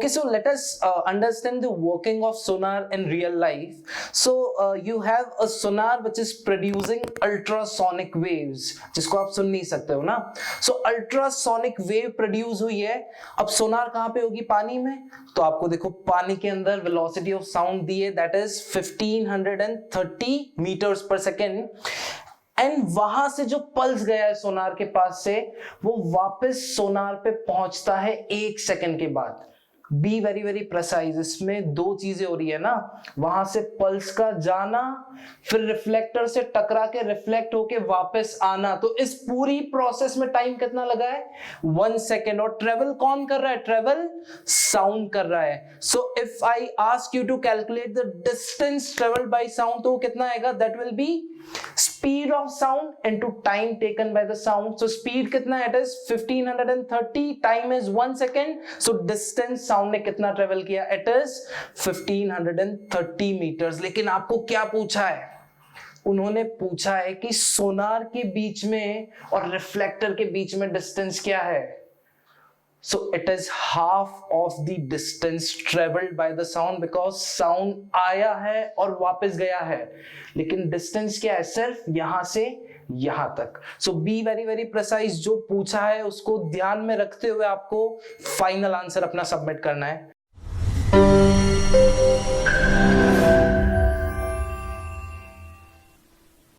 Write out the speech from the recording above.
Okay, so let us understand the working of sonar in real life. So you have a sonar which is producing ultrasonic waves, जिसको आप सुन नहीं सकते हो ना. So ultrasonic wave produce हुई है. अब सोनार कहाँ पे होगी? पानी में. तो आपको देखो पानी के अंदर velocity of sound दी है, that is 1530 meters per second. And वहां से जो पल्स गया है सोनार के पास से, वो वापस सोनार पे पहुंचता है 1 सेकंड के बाद. Be very very precise. इसमें दो चीजें हो रही है ना, वहां से पल्स का जाना, फिर रिफ्लेक्टर से टकरा के रिफ्लेक्ट होके वापस आना. तो इस पूरी प्रोसेस में टाइम कितना लगा है? 1 सेकेंड. और ट्रेवल कौन कर रहा है? ट्रेवल साउंड कर रहा है. So if I ask you to calculate the distance travelled by sound, तो कितना आएगा? That will be speed of sound into time taken by the sound. So speed कितना है? It is 1530, time is 1 second. So distance sound ने कितना travel किया? It is 1530 meters. लेकिन आपको क्या पूछा है? उन्होंने पूछा है कि सोनार के बीच में और रिफ्लेक्टर के बीच में डिस्टेंस क्या है? So it is half of the distance traveled by the sound, because sound आया है और वापस गया है, लेकिन डिस्टेंस क्या है? सिर्फ यहां से यहां तक. So be very very precise. जो पूछा है उसको ध्यान में रखते हुए आपको फाइनल आंसर अपना सबमिट करना है.